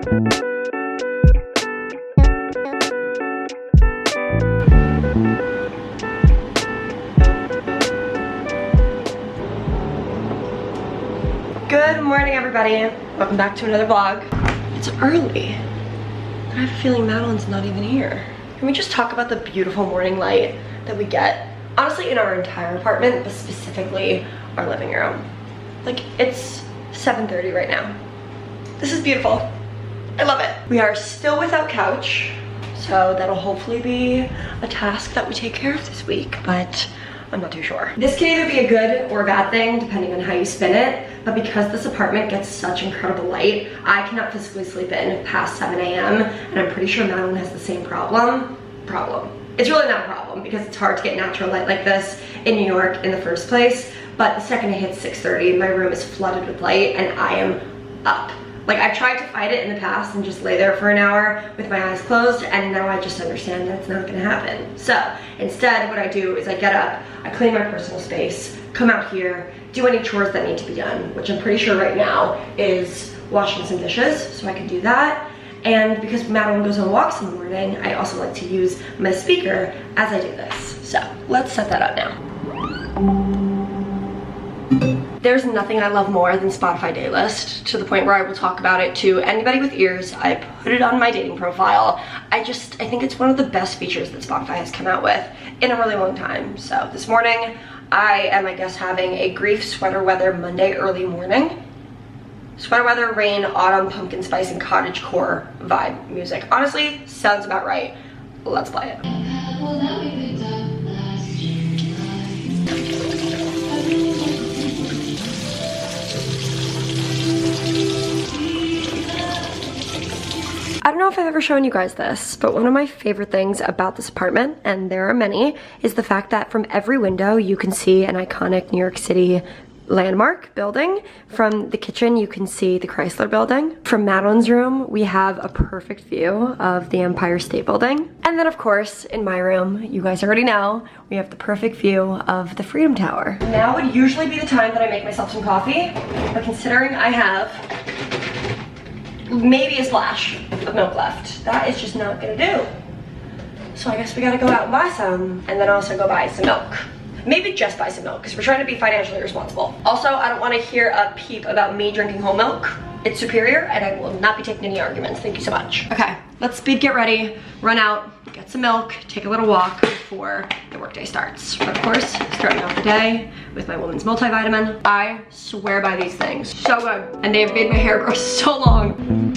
Good morning, everybody. Welcome back to another vlog. It's early. I have a feeling Madeline's not even here. Can we just talk about the beautiful morning light that we get, honestly, in our entire apartment, but specifically our living room? Like, it's 7:30 right now. This is beautiful. I love it. We are still without couch, so that'll hopefully be a task that we take care of this week, but I'm not too sure. This can either be a good or a bad thing, depending on how you spin it, but because this apartment gets such incredible light, I cannot physically sleep in past 7 a.m., and I'm pretty sure Madeline has the same problem. It's really not a problem because it's hard to get natural light like this in New York in the first place, but the second it hits 6:30, my room is flooded with light and I am up. Like, I've tried to fight it in the past and just lay there for an hour with my eyes closed, and now I just understand that it's not gonna happen. So instead, what I do is I get up, I clean my personal space, come out here, do any chores that need to be done, which I'm pretty sure right now is washing some dishes, so I can do that. And because Madeline goes on walks in the morning, I also like to use my speaker as I do this. So let's set that up now. There's nothing I love more than Spotify day list, to the point where I will talk about it to anybody with ears. I put it on my dating profile. I think it's one of the best features that Spotify has come out with in a really long time. So this morning, I am, I guess, having a grief sweater weather Monday early morning. Sweater weather, rain, autumn, pumpkin spice, and cottagecore vibe music. Honestly, sounds about right. Let's play it. I don't know if I've ever shown you guys this, but one of my favorite things about this apartment, and there are many, is the fact that from every window you can see an iconic New York City landmark building. From the kitchen you can see the Chrysler Building. From Madeline's room we have a perfect view of the Empire State Building. And then of course in my room, you guys already know, we have the perfect view of the Freedom Tower. Now would usually be the time that I make myself some coffee, but considering I have maybe a splash of milk left, that is just not gonna do. So I guess we gotta go out and buy some, and then also go buy some milk. Maybe just buy some milk, because we're trying to be financially responsible. Also, I don't want to hear a peep about me drinking whole milk. It's superior, and I will not be taking any arguments. Thank you so much. Okay, let's speed get ready, run out, get some milk, take a little walk before the workday starts. But of course, starting off the day with my woman's multivitamin. I swear by these things. So good. And they've made my hair grow so long.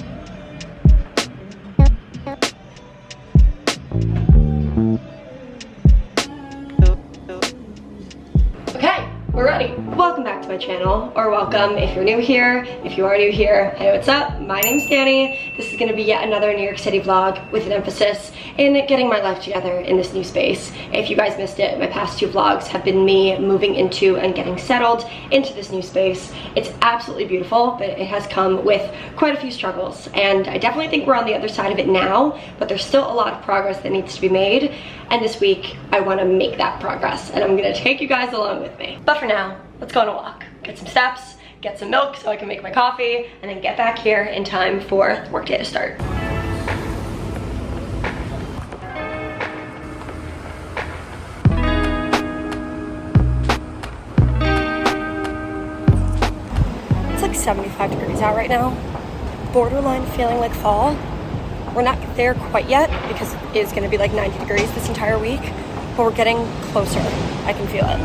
We're ready. Welcome back to my channel, or welcome if you're new here. If you are new here, hey, what's up? My name's Danny. This is gonna be yet another New York City vlog with an emphasis in getting my life together in this new space. If you guys missed it, my past two vlogs have been me moving into and getting settled into this new space. It's absolutely beautiful, but it has come with quite a few struggles, and I definitely think we're on the other side of it now, but there's still a lot of progress that needs to be made, and this week I want to make that progress, and I'm gonna take you guys along with me. But for now, let's go on a walk, get some steps, get some milk so I can make my coffee, and then get back here in time for the workday to start. It's like 75 degrees out right now, borderline feeling like fall. We're not there quite yet because it is going to be like 90 degrees this entire week, but we're getting closer. I can feel it.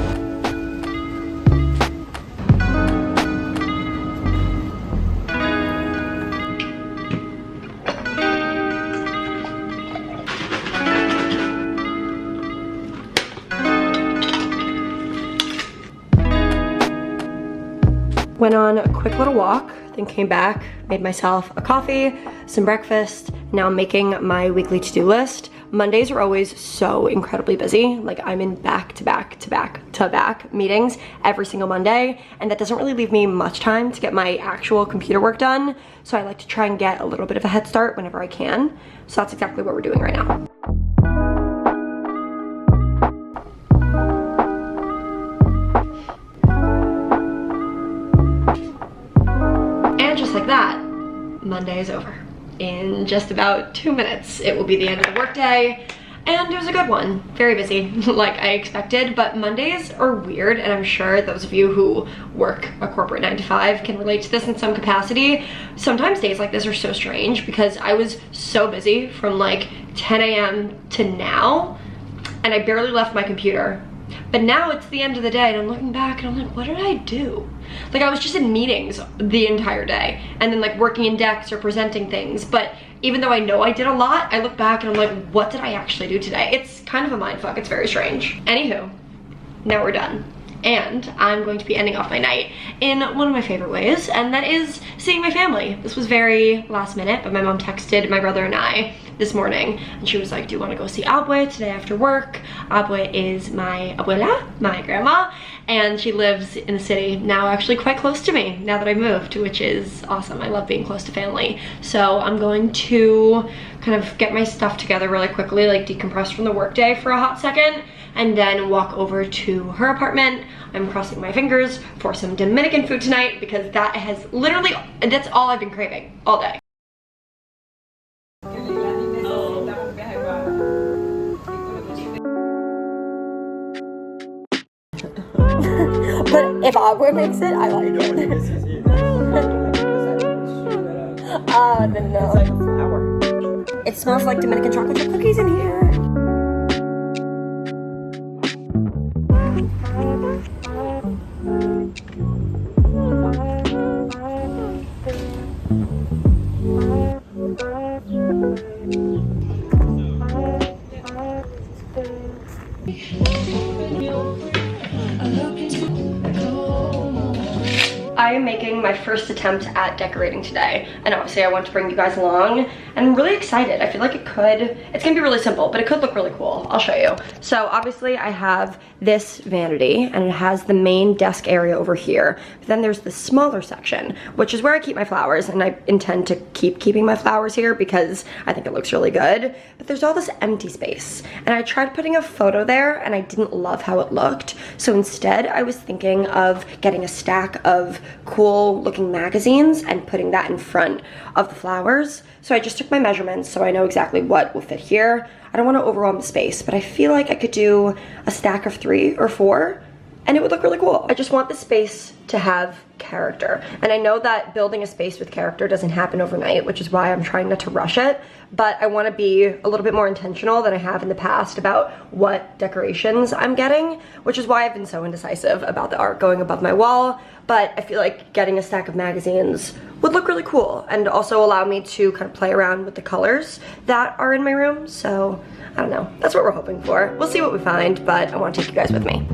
Went on a quick little walk, then came back, made myself a coffee, some breakfast. Now I'm making my weekly to-do list. Mondays are always so incredibly busy. Like, I'm in back-to-back meetings every single Monday, and that doesn't really leave me much time to get my actual computer work done. So I like to try and get a little bit of a head start whenever I can. So that's exactly what we're doing right now. And just like that, Monday is over. in just about 2 minutes. It will be the end of the workday, and it was a good one. Very busy, like I expected, but Mondays are weird, and I'm sure those of you who work a corporate 9 to 5 can relate to this in some capacity. Sometimes days like this are so strange because I was so busy from like 10 a.m. to now, and I barely left my computer. But now it's the end of the day and I'm looking back and I'm like, what did I do? Like I was just in meetings the entire day and then like working in decks or presenting things. But even though I know I did a lot, I look back and I'm like, what did I actually do today? It's kind of a mindfuck, it's very strange. Anywho, now we're done. And I'm going to be ending off my night in one of my favorite ways, and that is seeing my family. This was very last minute, but my mom texted my brother and I this morning, and she was like, do you want to go see Abue today after work? Abue is my abuela, my grandma, and she lives in the city now, actually quite close to me now that I moved, which is awesome. I love being close to family. So I'm going to kind of get my stuff together really quickly, like decompress from the workday for a hot second, and then walk over to her apartment. I'm crossing my fingers for some Dominican food tonight because that has literally, that's all I've been craving all day. But if Abue makes it, I like it. Then no. It's like a flower. It smells like Dominican chocolate chip cookies in here. I am making my first attempt at decorating today, and obviously I want to bring you guys along, and I'm really excited. I feel like it's gonna be really simple, but it could look really cool. I'll show you. So obviously I have this vanity, and it has the main desk area over here. But then there's the smaller section, which is where I keep my flowers, and I intend to keep keeping my flowers here because I think it looks really good. But there's all this empty space, and I tried putting a photo there, and I didn't love how it looked. So instead, I was thinking of getting a stack of cool looking magazines and putting that in front of the flowers. So I just took my measurements so I know exactly what will fit here. I don't want to overwhelm the space, but I feel like I could do a stack of 3 or 4 and it would look really cool. I just want the space to have character. And I know that building a space with character doesn't happen overnight, which is why I'm trying not to rush it, but I want to be a little bit more intentional than I have in the past about what decorations I'm getting, which is why I've been so indecisive about the art going above my wall. But I feel like getting a stack of magazines would look really cool and also allow me to kind of play around with the colors that are in my room. So I don't know, that's what we're hoping for. We'll see what we find, but I want to take you guys with me.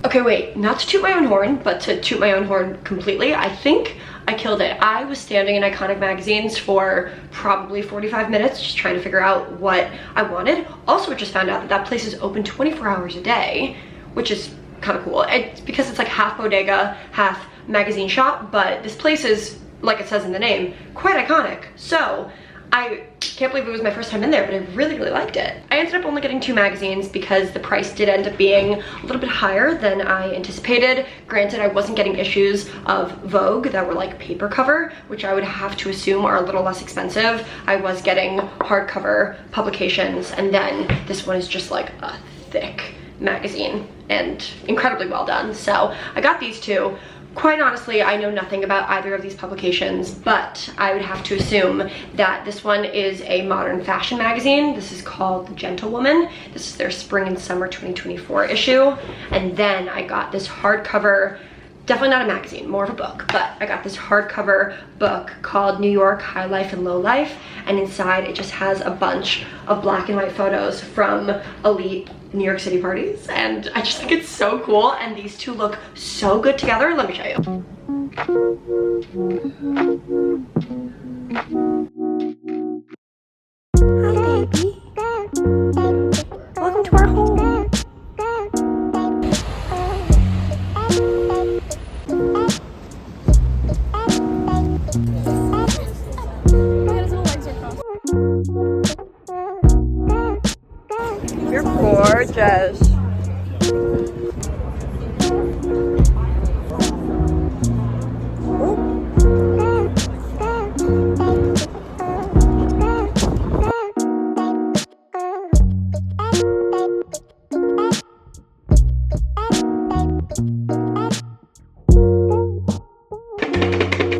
Okay, wait, not to toot my own horn, but to toot my own horn completely, I think I killed it. I was standing in Iconic magazines for probably 45 minutes just trying to figure out what I wanted. Also, I just found out that that place is open 24 hours a day, which is kind of cool. It's because it's like half bodega, half magazine shop, but this place is, like it says in the name, quite iconic. So I can't believe it was my first time in there, but I really, really liked it. I ended up only getting 2 magazines because the price did end up being a little bit higher than I anticipated. Granted, I wasn't getting issues of Vogue that were like paper cover, which I would have to assume are a little less expensive. I was getting hardcover publications, and then this one is just like a thick magazine and incredibly well done. So I got these 2. Quite honestly, I know nothing about either of these publications, but I would have to assume that this one is a modern fashion magazine. This is called The Gentlewoman. This is their spring and summer 2024 issue. And then I got this hardcover, definitely not a magazine, more of a book, but I got this hardcover book called New York High Life and Low Life. And inside it just has a bunch of black and white photos from elite New York City parties, and I just think it's so cool, and these 2 look so good together. Let me show you. baby. Welcome to our home. You're gorgeous.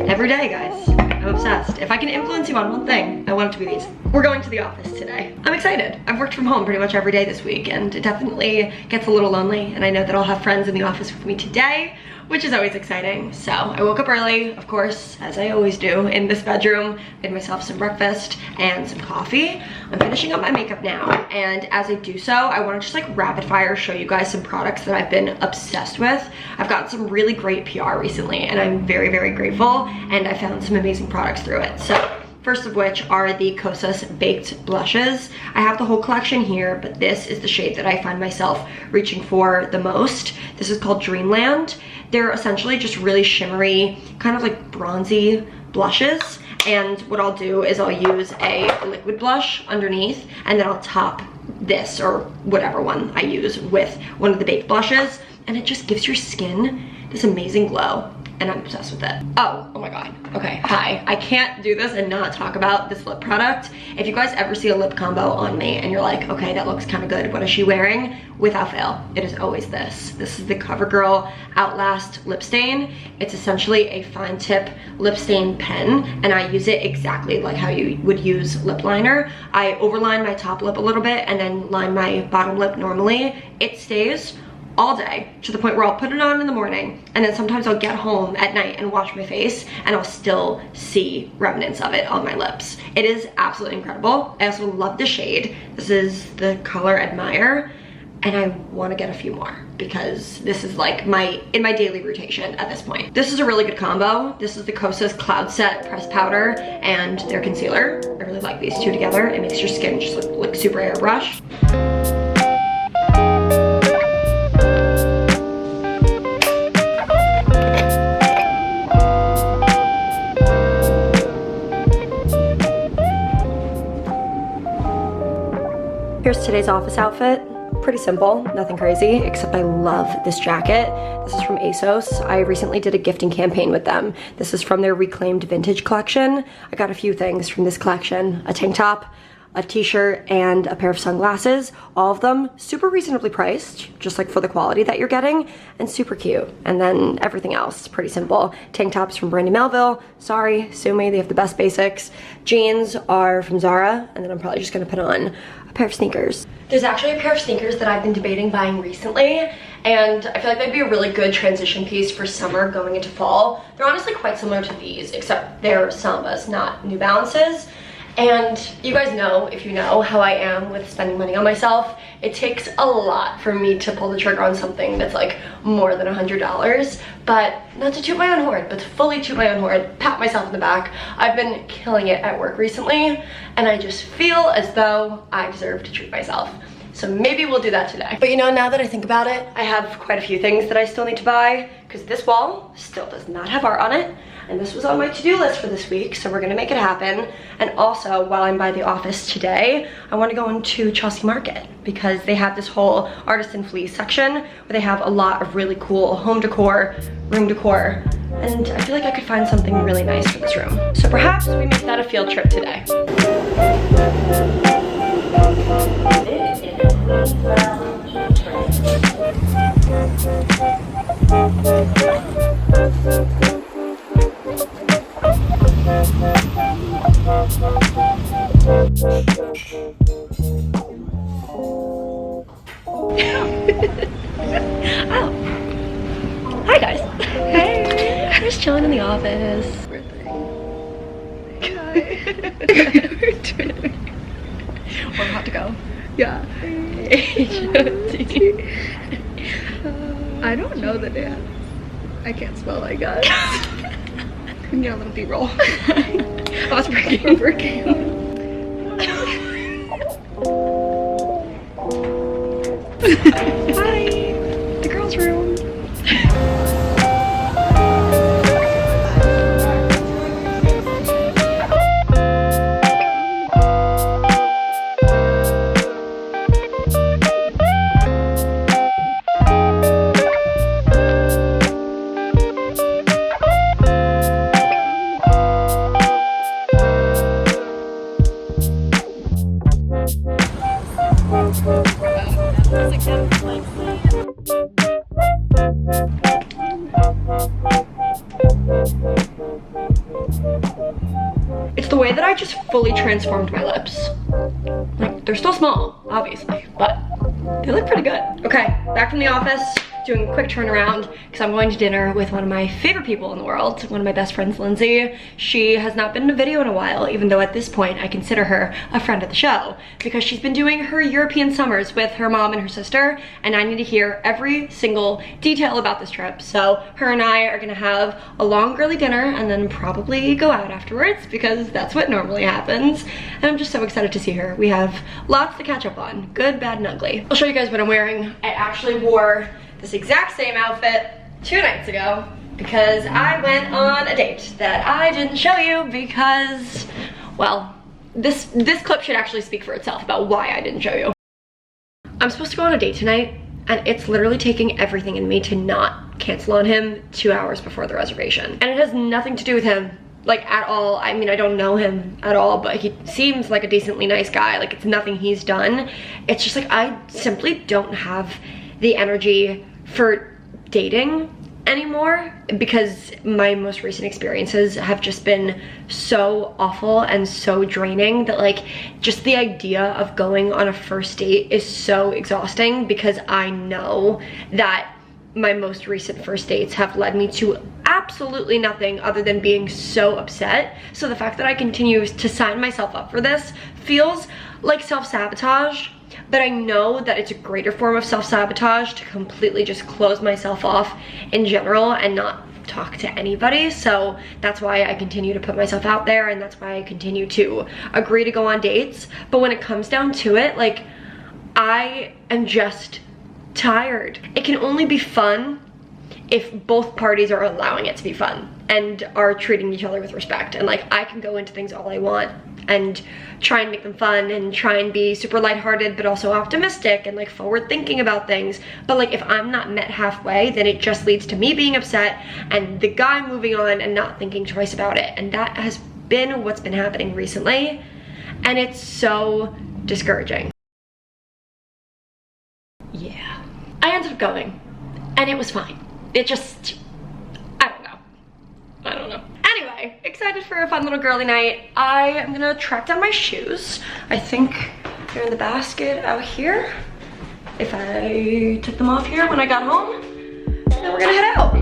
Every day, guys. I'm obsessed. If I can influence you on one thing, I want it to be these. We're going to the office today. I'm excited. I've worked from home pretty much every day this week, and it definitely gets a little lonely, and I know that I'll have friends in the office with me today, which is always exciting. So I woke up early, of course, as I always do, in this bedroom, made myself some breakfast and some coffee. I'm finishing up my makeup now, and as I do so, I want to just like rapid fire show you guys some products that I've been obsessed with. I've gotten some really great PR recently, and I'm very, very grateful, and I found some amazing products through it. So first of which are the Kosas Baked Blushes. I have the whole collection here, but this is the shade that I find myself reaching for the most. This is called Dreamland. They're essentially just really shimmery, kind of like bronzy blushes. And what I'll do is I'll use a liquid blush underneath, and then I'll top this or whatever one I use with one of the baked blushes. And it just gives your skin this amazing glow. And I'm obsessed with it. Oh my God. Okay, hi. I can't do this and not talk about this lip product. If you guys ever see a lip combo on me and you're like, okay, that looks kind of good, what is she wearing? Without fail, it is always this. This is the CoverGirl Outlast Lip Stain. It's essentially a fine tip lip stain pen, and I use it exactly like how you would use lip liner. I overline my top lip a little bit and then line my bottom lip normally. It stays all day, to the point where I'll put it on in the morning, and then sometimes I'll get home at night and wash my face, and I'll still see remnants of it on my lips. It is absolutely incredible. I also love the shade. This is the color Admire, and I want to get a few more because this is like in my daily rotation at this point. This is a really good combo. This is the Kosas Cloud Set Pressed Powder and their concealer. I really like these two together. It makes your skin just look super airbrush. Here's today's office outfit. Pretty simple, nothing crazy, except I love this jacket. This is from ASOS. I recently did a gifting campaign with them. This is from their Reclaimed Vintage collection. I got a few things from this collection: a tank top, a t-shirt, and a pair of sunglasses. All of them super reasonably priced, just like for the quality that you're getting, and super cute. And then everything else, pretty simple. Tank tops from Brandy Melville. Sorry, sue me, they have the best basics. Jeans are from Zara, and then I'm probably just gonna put on a pair of sneakers. There's actually a pair of sneakers that I've been debating buying recently, and I feel like they'd be a really good transition piece for summer going into fall. They're honestly quite similar to these, except they're Sambas, not New Balances. And you guys know, if you know, how I am with spending money on myself. It takes a lot for me to pull the trigger on something that's like more than $100. But not to toot my own horn, but to fully toot my own horn, pat myself in the back. I've been killing it at work recently, and I just feel as though I deserve to treat myself. So maybe we'll do that today. But you know, now that I think about it, I have quite a few things that I still need to buy, because this wall still does not have art on it. And this was on my to-do list for this week, so we're gonna make it happen. And also, while I'm by the office today, I wanna go into Chelsea Market because they have this whole artisan fleece section where they have a lot of really cool home decor, room decor, and I feel like I could find something really nice for this room. So perhaps we make that a field trip today. Oh. Hi guys. Hey. I'm just chilling in the office. We're about to go. Yeah. I don't know the dance. I can't spell, I guess. We can get a little B-roll. I was working. Hi, the girls' room. It's the way that I just fully transformed my lips. Like, they're still small, obviously, but they look pretty good. Okay, back from the office, doing a quick turnaround because I'm going to dinner with one of my favorite people in the world, one of my best friends, Lindsay. She has not been in a video in a while, even though at this point I consider her a friend of the show because she's been doing her European summers with her mom and her sister, and I need to hear every single detail about this trip. So her and I are gonna have a long girly dinner and then probably go out afterwards because that's what normally happens. And I'm just so excited to see her. We have lots to catch up on, good, bad, and ugly. I'll show you guys what I'm wearing. I actually wore this exact same outfit 2 nights ago because I went on a date that I didn't show you because, well, this clip should actually speak for itself about why I didn't show you. I'm supposed to go on a date tonight, and it's literally taking everything in me to not cancel on him 2 hours before the reservation. And it has nothing to do with him, like, at all. I mean, I don't know him at all, but he seems like a decently nice guy. Like, it's nothing he's done. It's just like I simply don't have the energy for dating anymore because my most recent experiences have just been so awful and so draining that, like, just the idea of going on a first date is so exhausting because I know that my most recent first dates have led me to absolutely nothing other than being so upset. So the fact that I continue to sign myself up for this feels like self-sabotage, but I know that it's a greater form of self-sabotage to completely just close myself off in general and not talk to anybody. So that's why I continue to put myself out there, and that's why I continue to agree to go on dates. But when it comes down to it, like, I am just tired. It can only be fun if both parties are allowing it to be fun and are treating each other with respect. And, like, I can go into things all I want and try and make them fun and try and be super lighthearted but also optimistic and, like, forward thinking about things, but, like, if I'm not met halfway, then it just leads to me being upset and the guy moving on and not thinking twice about it. And that has been what's been happening recently, and it's so discouraging. Yeah, I ended up going and it was fine. It just, I don't know. Anyway, excited for a fun little girly night. I am gonna track down my shoes. I think they're in the basket out here. If I took them off here when I got home, then we're gonna head out.